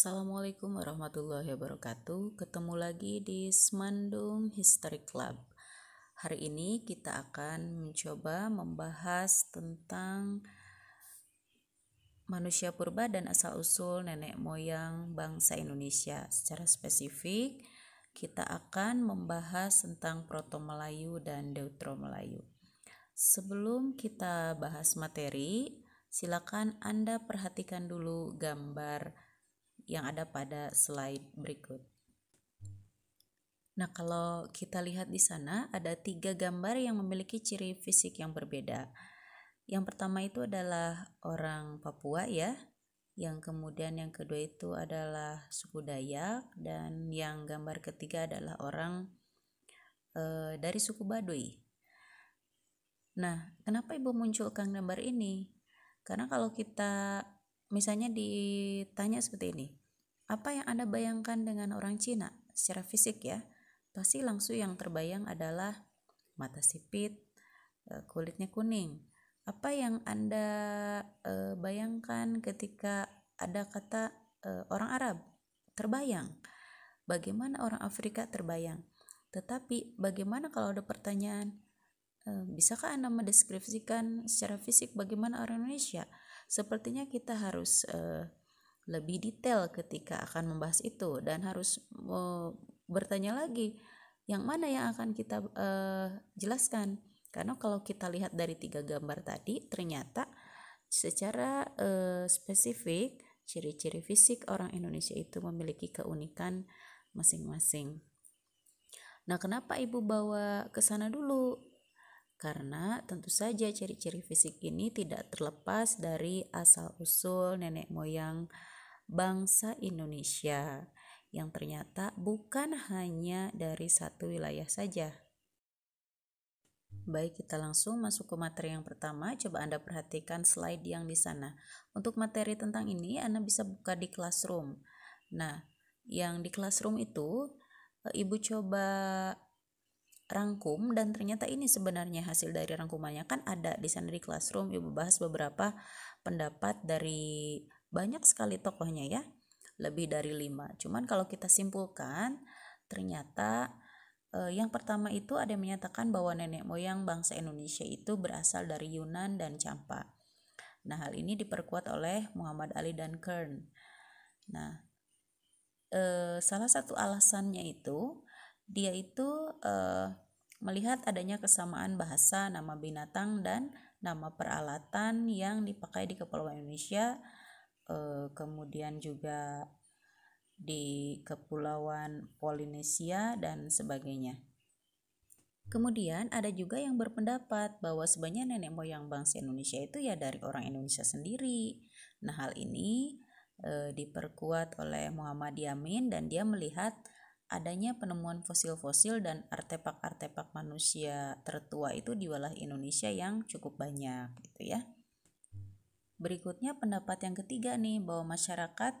Assalamualaikum warahmatullahi wabarakatuh. Ketemu lagi di Semandung History Club. Hari ini kita akan mencoba membahas tentang manusia purba dan asal-usul nenek moyang bangsa Indonesia. Secara spesifik, kita akan membahas tentang Proto-Melayu dan Deutero-Melayu. Sebelum kita bahas materi, silakan Anda perhatikan dulu gambar yang ada pada slide berikut. Nah, kalau kita lihat di sana ada 3 gambar yang memiliki ciri fisik yang berbeda. Yang pertama itu adalah orang Papua ya. Yang kemudian yang kedua itu adalah suku Dayak, dan yang gambar ketiga adalah orang dari suku Baduy. Nah, kenapa Ibu munculkan gambar ini? Karena kalau kita misalnya ditanya seperti ini, apa yang Anda bayangkan dengan orang Cina secara fisik ya? Pasti langsung yang terbayang adalah mata sipit, kulitnya kuning. Apa yang Anda bayangkan ketika ada kata orang Arab? Terbayang. Bagaimana orang Afrika? Terbayang. Tetapi bagaimana kalau ada pertanyaan, bisakah Anda mendeskripsikan secara fisik bagaimana orang Indonesia? Sepertinya kita harus lebih detail ketika akan membahas itu, dan harus bertanya lagi yang mana yang akan kita jelaskan. Karena kalau kita lihat dari 3 gambar tadi, ternyata secara spesifik ciri-ciri fisik orang Indonesia itu memiliki keunikan masing-masing. Nah, kenapa Ibu bawa ke sana dulu? Karena tentu saja ciri-ciri fisik ini tidak terlepas dari asal-usul nenek moyang bangsa Indonesia yang ternyata bukan hanya dari satu wilayah saja. Baik, kita langsung masuk ke materi yang pertama. Coba Anda perhatikan slide yang di sana. Untuk materi tentang ini Anda bisa buka di Classroom. Nah, yang di Classroom itu Ibu coba rangkum, dan ternyata ini sebenarnya hasil dari rangkumannya. Kan ada di sana di Classroom Ibu bahas beberapa pendapat dari banyak sekali tokohnya ya, lebih dari 5. Cuman kalau kita simpulkan, ternyata yang pertama itu ada yang menyatakan bahwa nenek moyang bangsa Indonesia itu berasal dari Yunan dan Champa. Nah, hal ini diperkuat oleh Muhammad Ali dan Kern. Nah, salah satu alasannya itu dia itu melihat adanya kesamaan bahasa, nama binatang, dan nama peralatan yang dipakai di Kepulauan Indonesia, kemudian juga di Kepulauan Polinesia dan sebagainya. Kemudian ada juga yang berpendapat bahwa sebenarnya nenek moyang bangsa Indonesia itu ya dari orang Indonesia sendiri. Nah, hal ini diperkuat oleh Muhammad Yamin, dan dia melihat adanya penemuan fosil-fosil dan artefak-artefak manusia tertua itu di wilayah Indonesia yang cukup banyak gitu ya. Berikutnya pendapat yang ketiga nih, bahwa masyarakat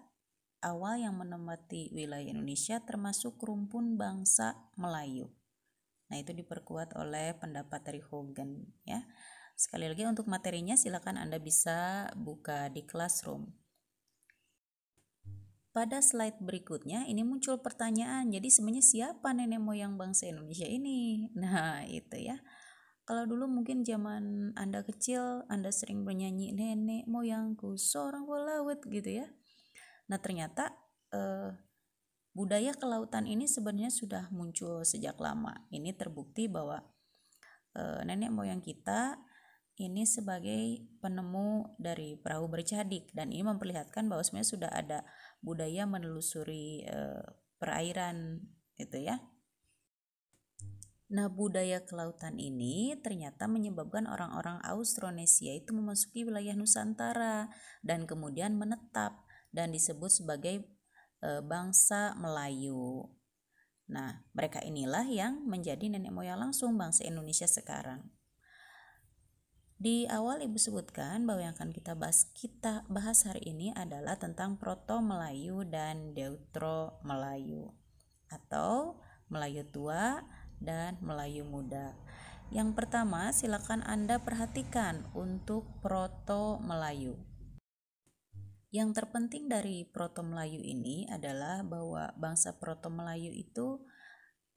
awal yang menempati wilayah Indonesia termasuk rumpun bangsa Melayu. Nah, itu diperkuat oleh pendapat dari Hogan ya. Sekali lagi untuk materinya silakan Anda bisa buka di Classroom. Pada slide berikutnya ini muncul pertanyaan, jadi sebenarnya siapa nenek moyang bangsa Indonesia ini? Nah, itu ya. Kalau dulu mungkin zaman Anda kecil, Anda sering bernyanyi nenek moyangku seorang pelaut gitu ya. Nah, ternyata budaya kelautan ini sebenarnya sudah muncul sejak lama. Ini terbukti bahwa nenek moyang kita ini sebagai penemu dari perahu bercadik, dan ini memperlihatkan bahwa sebenarnya sudah ada budaya menelusuri perairan itu ya. Nah, budaya kelautan ini ternyata menyebabkan orang-orang Austronesia itu memasuki wilayah Nusantara dan kemudian menetap dan disebut sebagai bangsa Melayu. Nah, mereka inilah yang menjadi nenek moyang langsung bangsa Indonesia sekarang. Di awal Ibu sebutkan bahwa yang akan kita bahas hari ini adalah tentang Proto-Melayu dan Deutero-Melayu, atau Melayu tua dan Melayu muda. Yang pertama, silakan Anda perhatikan untuk Proto-Melayu. Yang terpenting dari Proto Melayu ini adalah bahwa bangsa Proto Melayu itu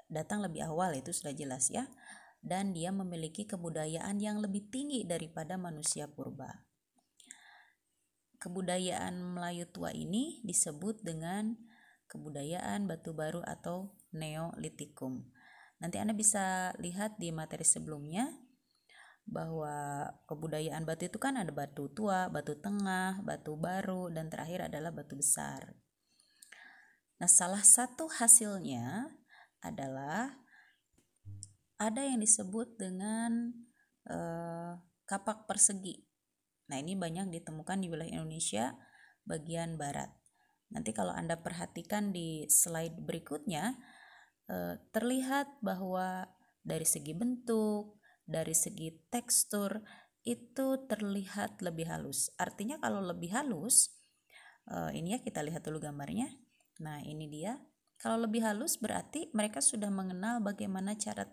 datang lebih awal, itu sudah jelas ya, dan dia memiliki kebudayaan yang lebih tinggi daripada manusia purba. Kebudayaan Melayu tua ini disebut dengan kebudayaan batu baru atau Neolitikum. Nanti Anda bisa lihat di materi sebelumnya bahwa kebudayaan batu itu kan ada batu tua, batu tengah, batu baru, dan terakhir adalah batu besar. Nah, salah satu hasilnya adalah ada yang disebut dengan kapak persegi. Nah, ini banyak ditemukan di wilayah Indonesia bagian barat. Nanti kalau Anda perhatikan di slide berikutnya, terlihat bahwa dari segi bentuk, dari segi tekstur, itu terlihat lebih halus. Artinya kalau lebih halus, ini ya kita lihat dulu gambarnya. Nah, ini dia. Kalau lebih halus berarti mereka sudah mengenal bagaimana cara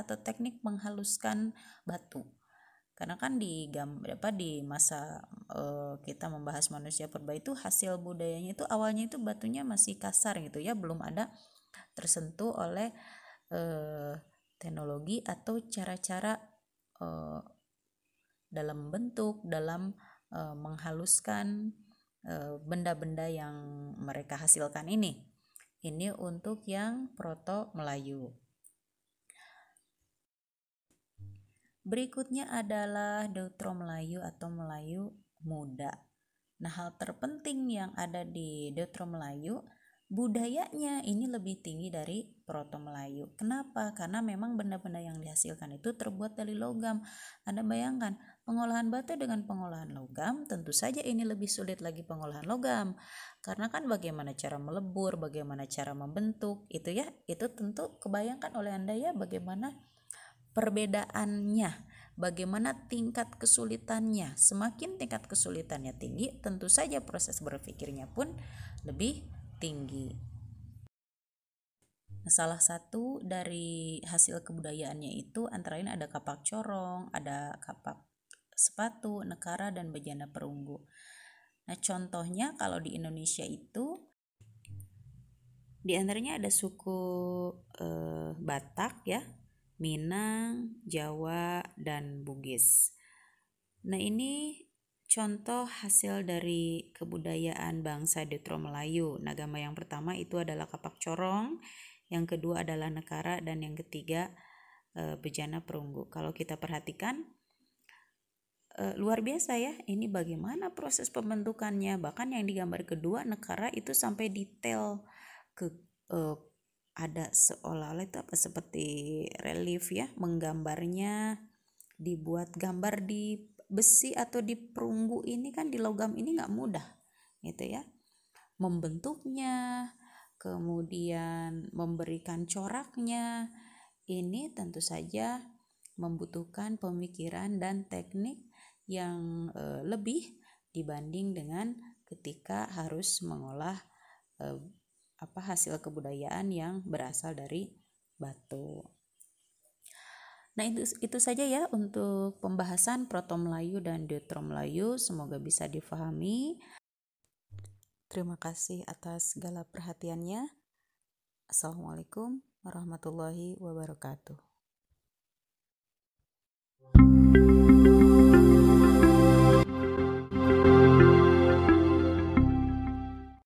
atau teknik menghaluskan batu. Karena kan di masa kita membahas manusia purba itu hasil budayanya itu awalnya itu batunya masih kasar gitu ya, belum ada tersentuh oleh teknologi atau cara-cara dalam bentuk, dalam menghaluskan benda-benda yang mereka hasilkan ini. Ini untuk yang Proto Melayu. Berikutnya adalah Deutero Melayu atau Melayu Muda. Nah, hal terpenting yang ada di Deutero Melayu, budayanya ini lebih tinggi dari Proto Melayu. Kenapa? Karena memang benda-benda yang dihasilkan itu terbuat dari logam. Anda bayangkan, pengolahan batu dengan pengolahan logam, tentu saja ini lebih sulit lagi pengolahan logam. Karena kan bagaimana cara melebur, bagaimana cara membentuk, itu ya, itu tentu kebayangkan oleh Anda ya bagaimana perbedaannya, bagaimana tingkat kesulitannya. Semakin tingkat kesulitannya tinggi, tentu saja proses berpikirnya pun lebih tinggi. Nah, salah satu dari hasil kebudayaannya itu antara lain ada kapak corong, ada kapak sepatu, nekara, dan bejana perunggu. Nah, contohnya kalau di Indonesia itu di antaranya ada suku Batak ya, Minang, Jawa, dan Bugis. Nah, ini contoh hasil dari kebudayaan bangsa Deutero Melayu. Nah, gambar yang pertama itu adalah kapak corong, yang kedua adalah nekara, dan yang ketiga bejana perunggu. Kalau kita perhatikan luar biasa ya, ini bagaimana proses pembentukannya. Bahkan yang di gambar kedua nekara itu sampai detail ke ada seolah-olah itu seperti relief ya, menggambarnya, dibuat gambar di besi atau di perunggu ini kan, di logam ini nggak mudah gitu ya, membentuknya, kemudian memberikan coraknya, ini tentu saja membutuhkan pemikiran dan teknik yang lebih dibanding dengan ketika harus mengolah hasil kebudayaan yang berasal dari batu. Nah, itu saja ya untuk pembahasan Proto Melayu dan Deutero Melayu. Semoga bisa difahami. Terima kasih atas segala perhatiannya. Assalamualaikum warahmatullahi wabarakatuh.